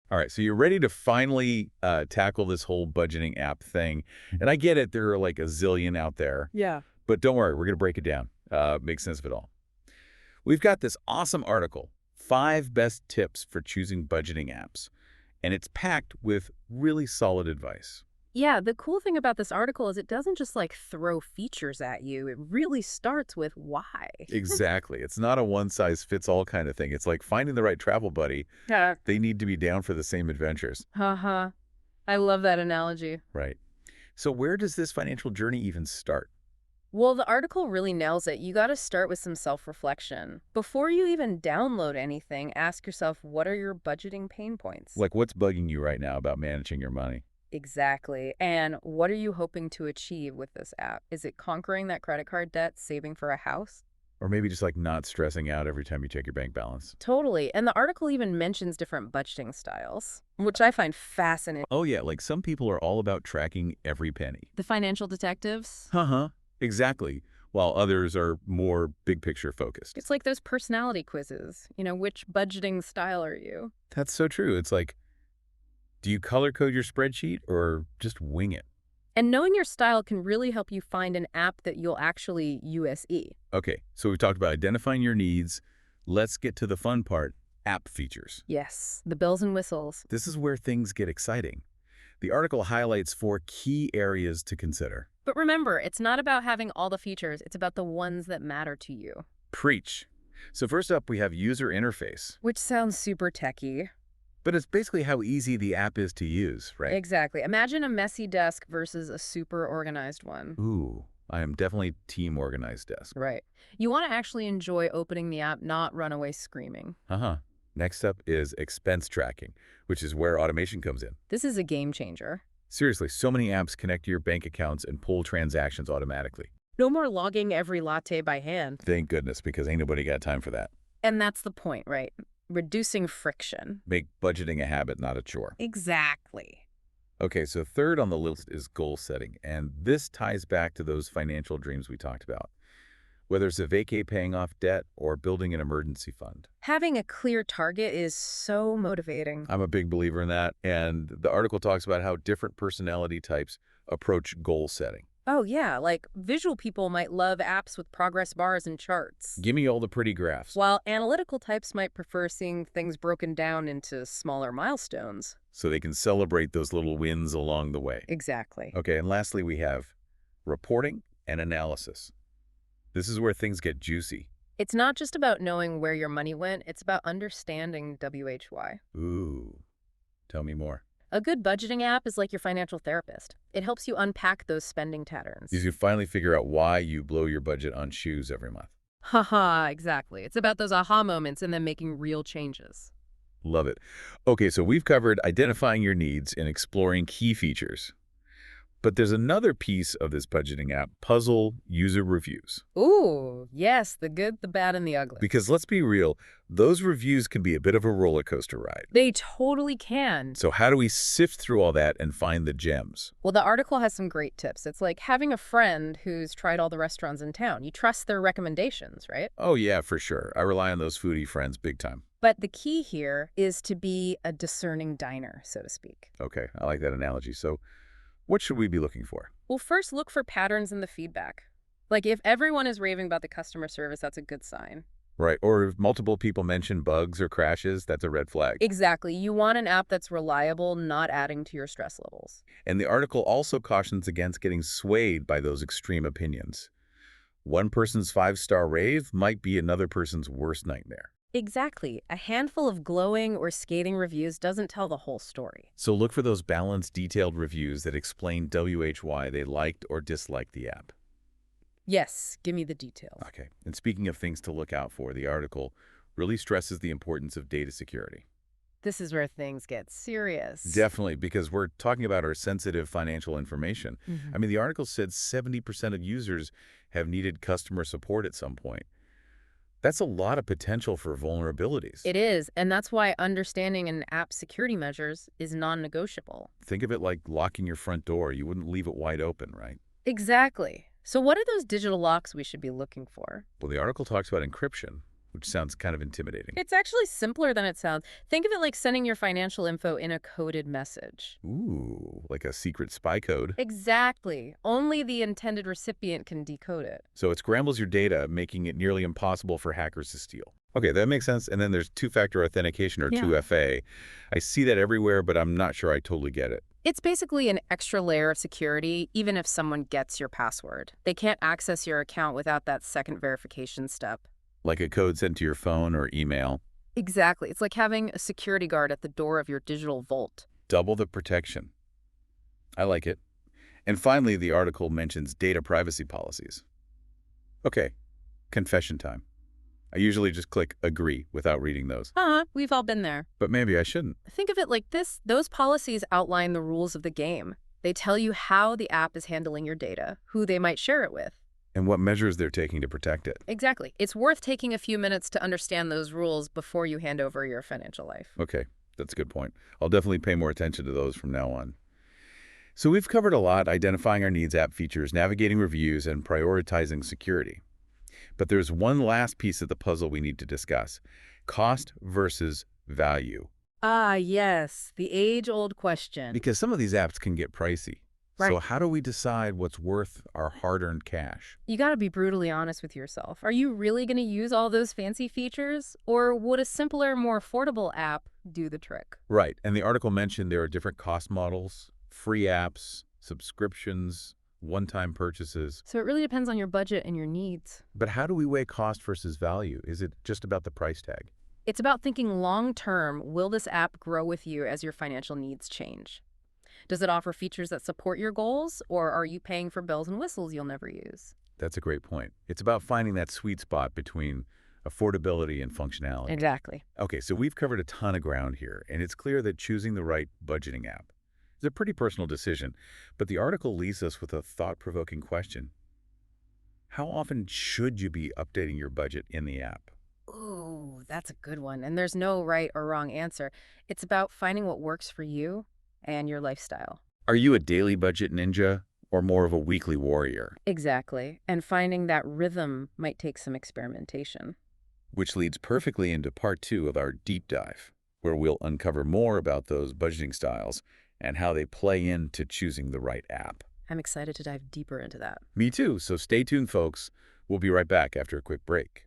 All right, so you're ready to finally tackle this whole budgeting app thing. And I get it, there are like a zillion out there. Yeah. But don't worry, we're going to break it down, make sense of it all. We've got this awesome article, 5 Best Tips for Choosing Budgeting Apps. And it's packed with really solid advice. Yeah, the cool thing about this article is it doesn't just like throw features at you. It really starts with why. Exactly. It's not a one-size-fits-all kind of thing. It's like finding the right travel buddy. Yeah. They need to be down for the same adventures. Haha. I love that analogy. Right. So where does this financial journey even start? Well, the article really nails it. You got to start with some self-reflection. Before you even download anything, ask yourself, what are your budgeting pain points? Like, what's bugging you right now about managing your money? Exactly. And what are you hoping to achieve with this app? Is it conquering that credit card debt, saving for a house? Or maybe just like not stressing out every time you check your bank balance. Totally. And the article even mentions different budgeting styles, which I find fascinating. Oh yeah, like some people are all about tracking every penny. The financial detectives? Uh-huh. Exactly. While others are more big picture focused. It's like those personality quizzes. Which budgeting style are you? That's so true. It's like, do you color code your spreadsheet or just wing it? And knowing your style can really help you find an app that you'll actually use. Okay, so we've talked about identifying your needs. Let's get to the fun part, app features. Yes, the bells and whistles. This is where things get exciting. The article highlights 4 key areas to consider. But remember, it's not about having all the features. It's about the ones that matter to you. Preach. So first up, we have user interface. Which sounds super techy. But it's basically how easy the app is to use, right? Exactly. Imagine a messy desk versus a super organized one. Ooh, I am definitely team organized desk. Right. You want to actually enjoy opening the app, not run away screaming. Uh-huh. Next up is expense tracking, which is where automation comes in. This is a game changer. Seriously, so many apps connect to your bank accounts and pull transactions automatically. No more logging every latte by hand. Thank goodness, because ain't nobody got time for that. And that's the point, right? Reducing friction. Make budgeting a habit, not a chore. Exactly. Okay, so third on the list is goal setting, and this ties back to those financial dreams we talked about. Whether it's a vacay paying off debt or building an emergency fund. Having a clear target is so motivating. I'm a big believer in that, and the article talks about how different personality types approach goal setting. Oh, yeah, like visual people might love apps with progress bars and charts, Give me all the pretty graphs. while analytical types might prefer seeing things broken down into smaller milestones. So they can celebrate those little wins along the way. Exactly. Okay, and lastly, we have reporting and analysis. This is where things get juicy. It's not just about knowing where your money went, it's about understanding WHY. Ooh, tell me more. A good budgeting app is like your financial therapist. It helps you unpack those spending patterns. You can finally figure out why you blow your budget on shoes every month. Haha, exactly. It's about those aha moments and then making real changes. Love it. Okay, so we've covered identifying your needs and exploring key features. But there's another piece of this budgeting app, puzzle user reviews. Ooh, yes, the good, the bad, and the ugly. Because let's be real, those reviews can be a bit of a roller coaster ride. They totally can. So how do we sift through all that and find the gems? Well, the article has some great tips. It's like having a friend who's tried all the restaurants in town. You trust their recommendations, right? Oh yeah, for sure. I rely on those foodie friends big time. But the key here is to be a discerning diner, so to speak. Okay, I like that analogy. So what should we be looking for? Well, first look for patterns in the feedback. Like if everyone is raving about the customer service, that's a good sign. Right, or if multiple people mention bugs or crashes, that's a red flag. Exactly. You want an app that's reliable, not adding to your stress levels. And the article also cautions against getting swayed by those extreme opinions. One person's 5-star rave might be another person's worst nightmare. Exactly. A handful of glowing or scathing reviews doesn't tell the whole story. So look for those balanced, detailed reviews that explain why they liked or disliked the app. Yes, give me the details. Okay, and speaking of things to look out for, the article really stresses the importance of data security. This is where things get serious. Definitely, because we're talking about our sensitive financial information. Mhm. I mean, the article said 70% of users have needed customer support at some point. That's a lot of potential for vulnerabilities. It is, and that's why understanding an app's security measures is non-negotiable. Think of it like locking your front door. You wouldn't leave it wide open, right? Exactly. So what are those digital locks we should be looking for? Well, the article talks about encryption, which sounds kind of intimidating. It's actually simpler than it sounds. Think of it like sending your financial info in a coded message. Ooh, like a secret spy code. Exactly. Only the intended recipient can decode it. So it scrambles your data, making it nearly impossible for hackers to steal. Okay, that makes sense. And then there's two-factor authentication, or Yeah. 2FA. I see that everywhere, but I'm not sure I totally get it. It's basically an extra layer of security, even if someone gets your password. They can't access your account without that second verification step. Like a code sent to your phone or email. Exactly. It's like having a security guard at the door of your digital vault. Double the protection. I like it. And finally, the article mentions data privacy policies. Okay, confession time. I usually just click agree without reading those, We've all been there. but maybe I shouldn't. Think of it like this. Those policies outline the rules of the game. They tell you how the app is handling your data, who they might share it with. And what measures they're taking to protect it. Exactly. It's worth taking a few minutes to understand those rules before you hand over your financial life. Okay, that's a good point. I'll definitely pay more attention to those from now on. So we've covered a lot: identifying our needs, app features, navigating reviews, and prioritizing security. But there's one last piece of the puzzle we need to discuss: cost versus value. Ah, yes, the age-old question. Because some of these apps can get pricey. So Right. how do we decide what's worth our hard-earned cash? You got to be brutally honest with yourself. Are you really going to use all those fancy features? Or would a simpler, more affordable app do the trick? Right, and the article mentioned there are different cost models, free apps, subscriptions, one-time purchases. So it really depends on your budget and your needs. But how do we weigh cost versus value? Is it just about the price tag? It's about thinking long-term. Will this app grow with you as your financial needs change? Does it offer features that support your goals, or are you paying for bells and whistles you'll never use? That's a great point. It's about finding that sweet spot between affordability and functionality. Exactly. Okay, so we've covered a ton of ground here, and it's clear that choosing the right budgeting app is a pretty personal decision. But the article leaves us with a thought-provoking question. How often should you be updating your budget in the app? Ooh, that's a good one. And there's no right or wrong answer. It's about finding what works for you and your lifestyle. Are you a daily budget ninja or more of a weekly warrior? Exactly. And finding that rhythm might take some experimentation. Which leads perfectly into part 2 of our deep dive, where we'll uncover more about those budgeting styles and how they play into choosing the right app. I'm excited to dive deeper into that. Me too, so stay tuned, folks. We'll be right back after a quick break.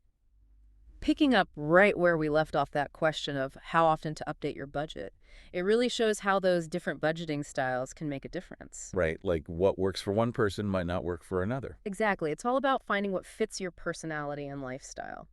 Picking up right where we left off, that question of how often to update your budget, it really shows how those different budgeting styles can make a difference. Right, like what works for one person might not work for another. Exactly. It's all about finding what fits your personality and lifestyle.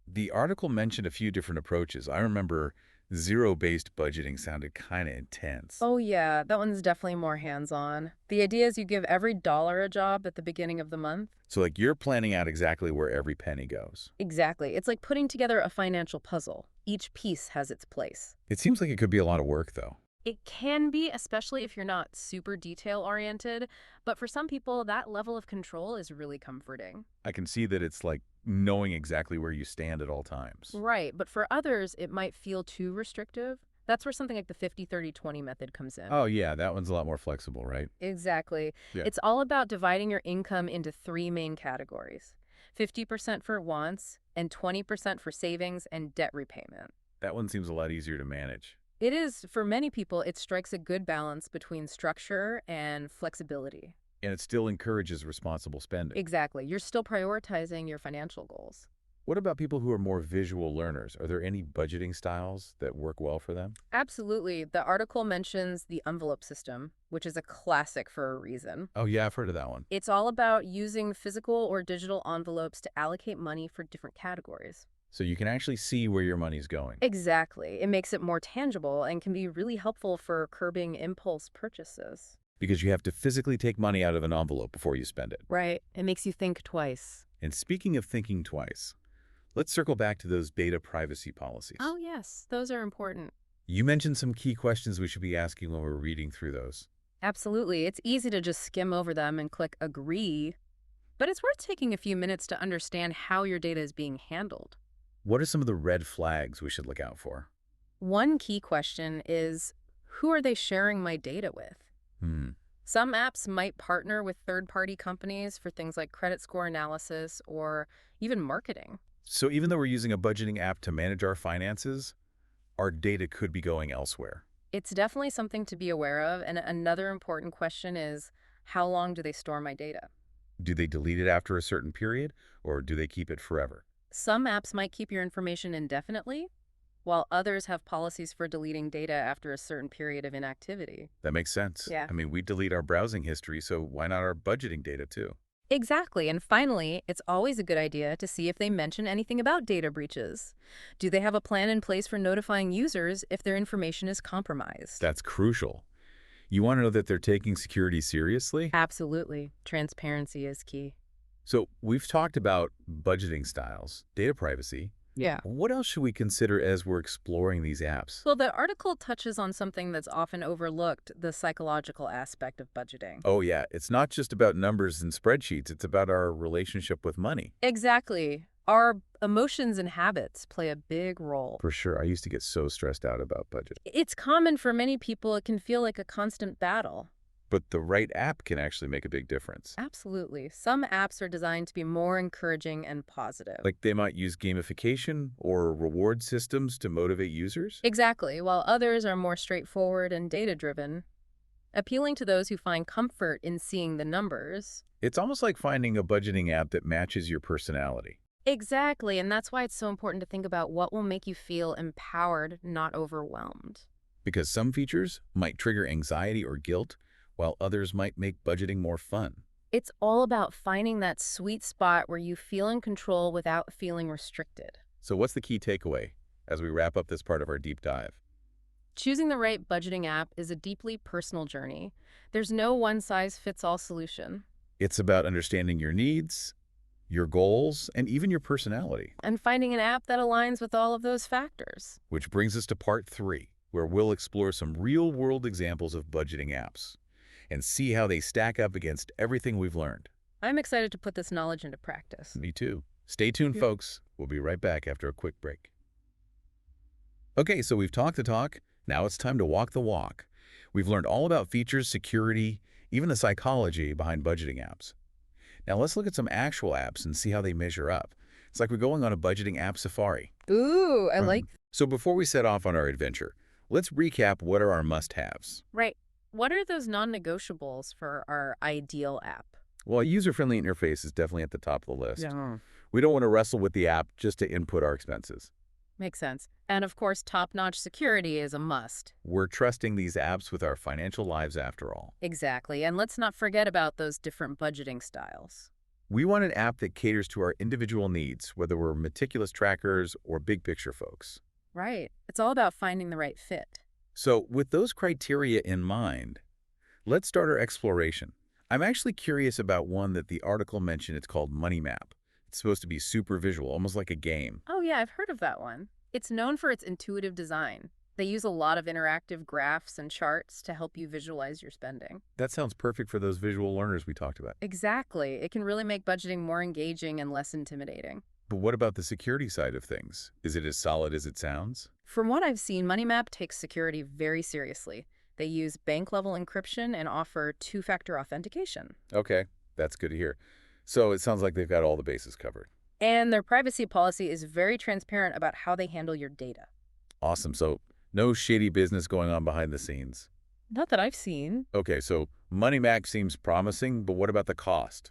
The article mentioned a few different approaches. I remember zero-based budgeting sounded kind of intense. Oh, yeah, that one's definitely more hands-on. The idea is you give every dollar a job at the beginning of the month. So like you're planning out exactly where every penny goes. Exactly. It's like putting together a financial puzzle. Each piece has its place. It seems like it could be a lot of work, though. It can be, especially if you're not super detail-oriented, but for some people, that level of control is really comforting. I can see that it's like knowing exactly where you stand at all times. Right, but for others, it might feel too restrictive. That's where something like the 50-30-20 method comes in. Oh, yeah, that one's a lot more flexible, right? Exactly. Yeah. It's all about dividing your income into 3 main categories: 50% for wants and 20% for savings and debt repayment. That one seems a lot easier to manage. It is, for many people, it strikes a good balance between structure and flexibility. And it still encourages responsible spending. Exactly. You're still prioritizing your financial goals. What about people who are more visual learners? Are there any budgeting styles that work well for them? Absolutely. The article mentions the envelope system, which is a classic for a reason. Oh, yeah, I've heard of that one. It's all about using physical or digital envelopes to allocate money for different categories. So you can actually see where your money's going. Exactly. It makes it more tangible and can be really helpful for curbing impulse purchases. Because you have to physically take money out of an envelope before you spend it. Right. It makes you think twice. And speaking of thinking twice, let's circle back to those data privacy policies. Oh, yes. Those are important. You mentioned some key questions we should be asking when we're reading through those. Absolutely. It's easy to just skim over them and click agree, but it's worth taking a few minutes to understand how your data is being handled. What are some of the red flags we should look out for? One key question is, who are they sharing my data with? Some apps might partner with third-party companies for things like credit score analysis or even marketing. So even though we're using a budgeting app to manage our finances, our data could be going elsewhere. It's definitely something to be aware of. And another important question is, how long do they store my data? Do they delete it after a certain period, or do they keep it forever? Some apps might keep your information indefinitely, while others have policies for deleting data after a certain period of inactivity. That makes sense. Yeah. I mean, we delete our browsing history, so why not our budgeting data too? Exactly. And finally, it's always a good idea to see if they mention anything about data breaches. Do they have a plan in place for notifying users if their information is compromised? That's crucial. You want to know that they're taking security seriously? Absolutely. Transparency is key. So we've talked about budgeting styles, data privacy. Yeah. What else should we consider as we're exploring these apps? Well, the article touches on something that's often overlooked, the psychological aspect of budgeting. Oh yeah, it's not just about numbers and spreadsheets, it's about our relationship with money. Exactly. Our emotions and habits play a big role. For sure, I used to get so stressed out about budget. It's common for many people, it can feel like a constant battle. But the right app can actually make a big difference. Absolutely. Some apps are designed to be more encouraging and positive. Like they might use gamification or reward systems to motivate users? Exactly, while others are more straightforward and data-driven, appealing to those who find comfort in seeing the numbers. It's almost like finding a budgeting app that matches your personality. Exactly, and that's why it's so important to think about what will make you feel empowered, not overwhelmed. Because some features might trigger anxiety or guilt, while others might make budgeting more fun. It's all about finding that sweet spot where you feel in control without feeling restricted. So what's the key takeaway as we wrap up this part of our deep dive? Choosing the right budgeting app is a deeply personal journey. There's no one-size-fits-all solution. It's about understanding your needs, your goals, and even your personality. And finding an app that aligns with all of those factors. Which brings us to part 3, where we'll explore some real-world examples of budgeting apps and see how they stack up against everything we've learned. I'm excited to put this knowledge into practice. Me too. Stay tuned, Yeah. folks. We'll be right back after a quick break. Okay, so we've talked the talk. Now it's time to walk the walk. We've learned all about features, security, even the psychology behind budgeting apps. Now let's look at some actual apps and see how they measure up. It's like we're going on a budgeting app safari. Ooh, I like. So before we set off on our adventure, let's recap what are our must-haves. Right. What are those non-negotiables for our ideal app? Well, a user-friendly interface is definitely at the top of the list. Yeah. We don't want to wrestle with the app just to input our expenses. Makes sense. And of course, top-notch security is a must. We're trusting these apps with our financial lives after all. Exactly. And let's not forget about those different budgeting styles. We want an app that caters to our individual needs, whether we're meticulous trackers or big picture folks. Right. It's all about finding the right fit. So with those criteria in mind, let's start our exploration. I'm actually curious about one that the article mentioned. It's called Money Map. It's supposed to be super visual, almost like a game. Oh yeah, I've heard of that one. It's known for its intuitive design. They use a lot of interactive graphs and charts to help you visualize your spending. That sounds perfect for those visual learners we talked about. Exactly. It can really make budgeting more engaging and less intimidating. But what about the security side of things? Is it as solid as it sounds? From what I've seen, MoneyMap takes security very seriously. They use bank-level encryption and offer two-factor authentication. Okay, that's good to hear. So it sounds like they've got all the bases covered. And their privacy policy is very transparent about how they handle your data. Awesome. So no shady business going on behind the scenes. Not that I've seen. Okay, so Money Mac seems promising, but what about the cost?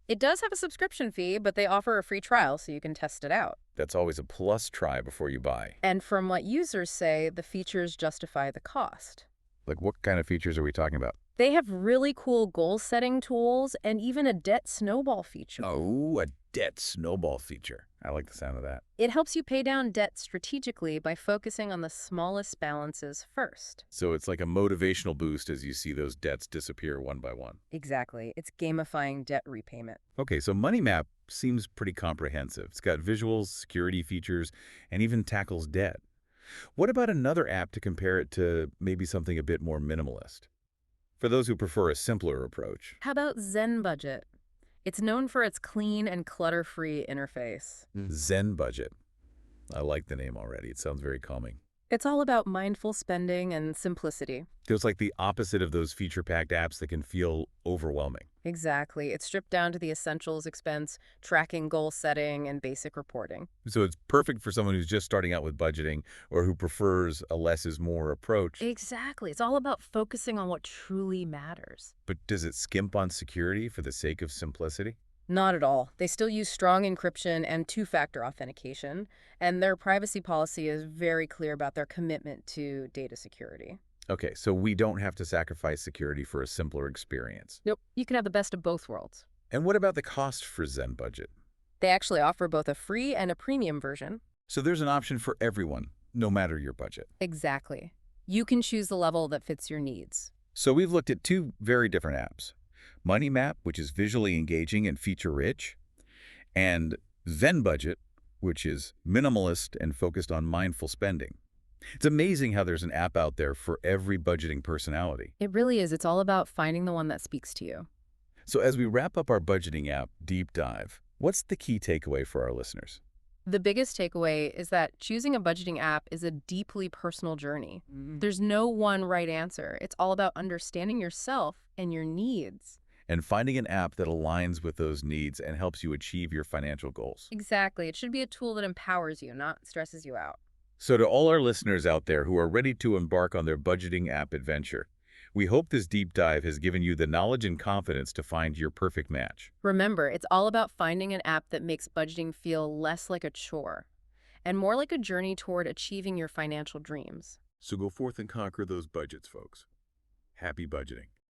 It does have a subscription fee, but they offer a free trial so you can test it out. That's always a plus try before you buy. And from what users say, the features justify the cost. Like what kind of features are we talking about? They have really cool goal-setting tools and even a debt snowball feature. Oh, a debt snowball feature. I like the sound of that. It helps you pay down debt strategically by focusing on the smallest balances first. So it's like a motivational boost as you see those debts disappear one by one. Exactly. It's gamifying debt repayment. Okay, so Money Map seems pretty comprehensive. It's got visuals, security features, and even tackles debt. What about another app to compare it to maybe something a bit more minimalist? For those who prefer a simpler approach. How about Zen Budget? It's known for its clean and clutter-free interface. Zen Budget. I like the name already. It sounds very calming. It's all about mindful spending and simplicity. Feels like the opposite of those feature-packed apps that can feel overwhelming. Exactly. It's stripped down to the essentials: expense, tracking, goal setting, and basic reporting. So it's perfect for someone who's just starting out with budgeting or who prefers a less is more approach. Exactly. It's all about focusing on what truly matters. But does it skimp on security for the sake of simplicity? Not at all. They still use strong encryption and two-factor authentication, and their privacy policy is very clear about their commitment to data security. Okay, so we don't have to sacrifice security for a simpler experience. Nope. You can have the best of both worlds. And what about the cost for Zen Budget? They actually offer both a free and a premium version. So there's an option for everyone, no matter your budget. Exactly. You can choose the level that fits your needs. So we've looked at two very different apps. Money Map, which is visually engaging and feature-rich, and Zen Budget, which is minimalist and focused on mindful spending. It's amazing how there's an app out there for every budgeting personality. It really is. It's all about finding the one that speaks to you. So as we wrap up our budgeting app deep dive, what's the key takeaway for our listeners? The biggest takeaway is that choosing a budgeting app is a deeply personal journey. There's no one right answer. It's all about understanding yourself and your needs. And finding an app that aligns with those needs and helps you achieve your financial goals. Exactly. It should be a tool that empowers you, not stresses you out. So to all our listeners out there who are ready to embark on their budgeting app adventure, we hope this deep dive has given you the knowledge and confidence to find your perfect match. Remember, it's all about finding an app that makes budgeting feel less like a chore and more like a journey toward achieving your financial dreams. So go forth and conquer those budgets, folks. Happy budgeting.